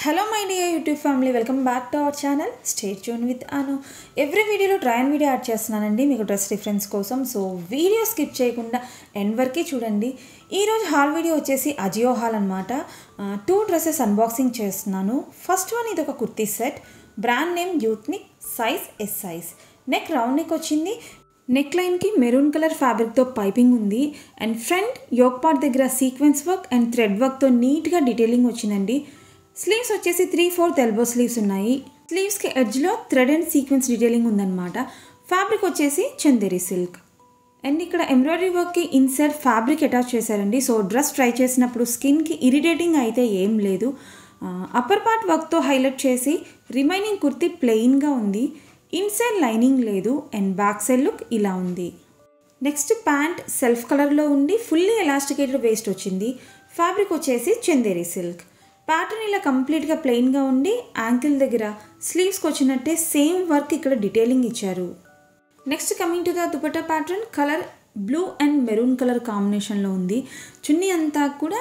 Hello my dear YouTube family, welcome back to our channel. Stay tuned with Anu. Every video lo try and video add చేస్తున్నానండి మీకు dress reference కోసం. So video skip చేయకుండా end వరకే చూడండి. ఈ రోజు haul video వచ్చేసి Ajio haul అన్నమాట. టూ డ్రెస్సెస్ అన్బాక్సింగ్ చేస్తున్నాను. ఫస్ట్ వన్ ఇది ఒక కుర్తీ సెట్. బ్రాండ్ నేమ్ యూత్నిక్, size S size. Neck round neck వచ్చింది. నెక్ లైన్ కి మెరూన్ కలర్ ఫ్యాబ్రిక్ తో పైపింగ్ ఉంది అండ్ ఫ్రంట్ యోక్ పార్ట్ దగ్గర sequence work and thread work తో నీట్ గా డీటెయిలింగ్ వచ్చిందండి. స్లీవ్స్ వచ్చేసి 3/4 ఎల్బో స్లీవ్స్ ఉన్నాయి. స్లీవ్స్ కి ఎడ్జ్ లో థ్రెడ్ అండ్ సీక్వెన్స్ డీటెయిలింగ్ ఉందన్నమాట. ఫ్యాబ్రిక్ వచ్చేసి చందేరి సిల్క్ అండ్ ఇక్కడ ఎంబ్రాయిడరీ వర్క్ కి ఇన్సైడ్ ఫ్యాబ్రిక్ అటాచ్ చేశారండి. సో డ్రెస్ ట్రై చేసినప్పుడు స్కిన్ కి ఇరిటేటింగ్ అయితే ఏం లేదు. అప్పర్ పార్ట్ వర్క్ తో హైలైట్ చేసి రిమైనింగ్ కుర్తీ ప్లెయిన్ గా ఉంది. ఇన్సైడ్ లైనింగ్ లేదు అండ్ బ్యాక్ సైడ్ లుక్ ఇలా ఉంది. నెక్స్ట్ ప్యాంట్ సెల్ఫ్ కలర్లో ఉండి ఫుల్లీ ఎలాస్టికేటెడ్ వేస్ట్ వచ్చింది. ఫ్యాబ్రిక్ వచ్చేసి చందేరి సిల్క్. ప్యాటర్న్ ఇలా కంప్లీట్గా ప్లెయిన్గా ఉండి యాంకిల్ దగ్గర స్లీవ్స్కి వచ్చినట్టే సేమ్ వర్క్ ఇక్కడ డీటెయిలింగ్ ఇచ్చారు. Next coming to the dupatta pattern, colour blue and maroon colour కాంబినేషన్లో ఉంది. చున్నీ అంతా కూడా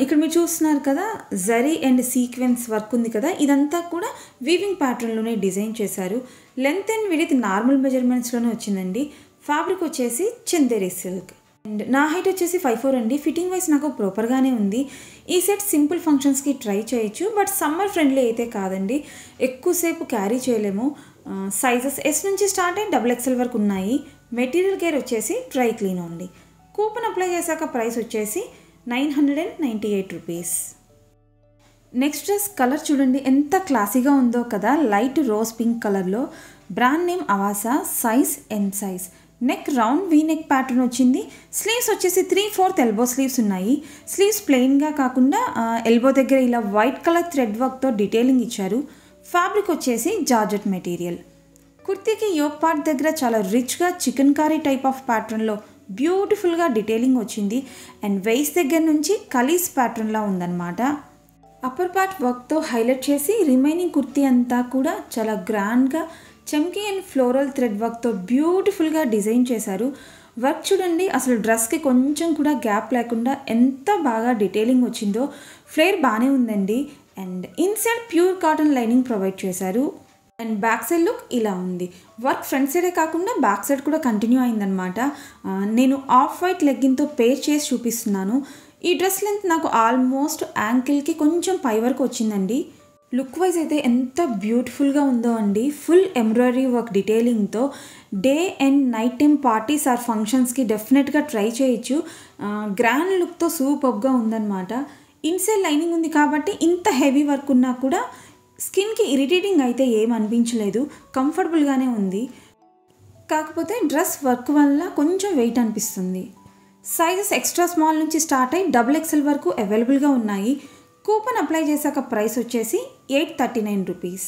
ఇక్కడ మీరు చూస్తున్నారు కదా, జరీ అండ్ సీక్వెన్స్ వర్క్ ఉంది కదా, ఇదంతా కూడా వీవింగ్ ప్యాటర్న్లోనే డిజైన్ చేశారు. లెంత్ అండ్ విడ్త్ నార్మల్ మెజర్మెంట్స్లోనే వచ్చిందండి. ఫ్యాబ్రిక్ వచ్చేసి చందేరి సిల్క్ అండ్ నా హైట్ వచ్చేసి 5'4" అండి. ఫిట్టింగ్ వైజ్ నాకు ప్రాపర్గానే ఉంది. ఈ సెట్ సింపుల్ ఫంక్షన్స్కి ట్రై చేయొచ్చు, బట్ సమ్మర్ ఫ్రెండ్లీ అయితే కాదండి. ఎక్కువసేపు క్యారీ చేయలేము. సైజెస్ ఎస్ నుంచి స్టార్ట్ అయ్యి XXL వరకు ఉన్నాయి. మెటీరియల్ కేర్ వచ్చేసి dry clean only. Coupon apply చేశాక ప్రైస్ వచ్చేసి 998 రూపీస్. నెక్స్ట్ డ్రెస్ కలర్ చూడండి ఎంత క్లాసీగా ఉందో కదా, లైట్ రోజ్ పింక్ కలర్లో. Brand name Avaasa, size N size. Neck round V neck pattern వచ్చింది. స్లీవ్స్ వచ్చేసి 3/4 ఎల్బో స్లీవ్స్ ఉన్నాయి. స్లీవ్స్ ప్లెయిన్గా కాకుండా ఎల్బో దగ్గర ఇలా వైట్ కలర్ థ్రెడ్ వర్క్తో డీటెయిలింగ్ ఇచ్చారు. ఫ్యాబ్రిక్ వచ్చేసి జార్జెట్ మెటీరియల్. కుర్తీకి యోక్ పార్ట్ దగ్గర చాలా రిచ్గా చికెన్ కర్రీ టైప్ ఆఫ్ ప్యాటర్న్లో బ్యూటిఫుల్గా డీటెయిలింగ్ వచ్చింది అండ్ వేస్ట్ దగ్గర నుంచి కలీస్ ప్యాటర్న్లా ఉందన్నమాట. అప్పర్ పార్ట్ వర్క్తో హైలైట్ చేసి రిమైనింగ్ కుర్తీ అంతా కూడా చాలా గ్రాండ్గా చమ్కీ అండ్ ఫ్లోరల్ థ్రెడ్ వర్క్తో బ్యూటిఫుల్గా డిజైన్ చేశారు. వర్క్ చూడండి, అసలు డ్రెస్కి కొంచెం కూడా గ్యాప్ లేకుండా ఎంత బాగా డీటెయిలింగ్ వచ్చిందో. ఫ్లేర్ బాగానే ఉందండి and inside pure cotton lining provide చేశారు అండ్ బ్యాక్ సైడ్ లుక్ ఇలా ఉంది. వర్క్ ఫ్రంట్ సైడే కాకుండా బ్యాక్ సైడ్ కూడా కంటిన్యూ అయిందనమాట. నేను ఆఫ్ వైట్ లెగ్గిన్తో పేర్ చేసి చూపిస్తున్నాను. ఈ డ్రెస్ లెంత్ నాకు ఆల్మోస్ట్ యాంకిల్కి కొంచెం పై వరకు వచ్చిందండి. లుక్ వైజ్ అయితే ఎంత బ్యూటిఫుల్గా ఉందో అండి. ఫుల్ ఎంబ్రాయిడరీ వర్క్ డీటెయిలింగ్తో day and night time parties or ఫంక్షన్స్కి డెఫినెట్గా ట్రై చేయొచ్చు. గ్రాండ్ లుక్తో సూపర్గా ఉందన్నమాట. ఇన్సైడ్ లైనింగ్ ఉంది కాబట్టి ఇంత హెవీ వర్క్ ఉన్నా కూడా స్కిన్కి ఇరిటేటింగ్ అయితే ఏం అనిపించలేదు. కంఫర్టబుల్గానే ఉంది. కాకపోతే డ్రెస్ వర్క్ వల్ల కొంచెం వెయిట్ అనిపిస్తుంది. సైజెస్ ఎక్స్ట్రా స్మాల్ నుంచి స్టార్ట్ అయ్యి XXL వరకు అవైలబుల్గా ఉన్నాయి. కూపన్ అప్లై చేశాక ప్రైస్ వచ్చేసి 839 rupees.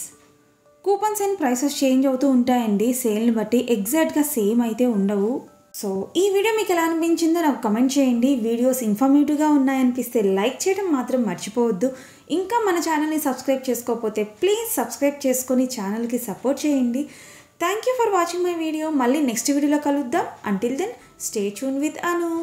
Coupons and prices change అవుతూ ఉంటాయండి సేల్ని బట్టి, ఎగ్జాక్ట్గా సేమ్ అయితే ఉండవు. సో ఈ వీడియో మీకు ఎలా అనిపించిందో నాకు కమెంట్ చేయండి. వీడియోస్ ఇన్ఫర్మేటివ్గా ఉన్నాయనిపిస్తే లైక్ చేయడం మాత్రం మర్చిపోవద్దు. ఇంకా మన ఛానల్ని సబ్స్క్రైబ్ చేసుకోకపోతే ప్లీజ్ సబ్స్క్రైబ్ చేసుకొని ఛానల్కి సపోర్ట్ చేయండి. Thank you for watching my video. మళ్ళీ నెక్స్ట్ వీడియోలో కలుద్దాం. Until then stay tuned with Anu.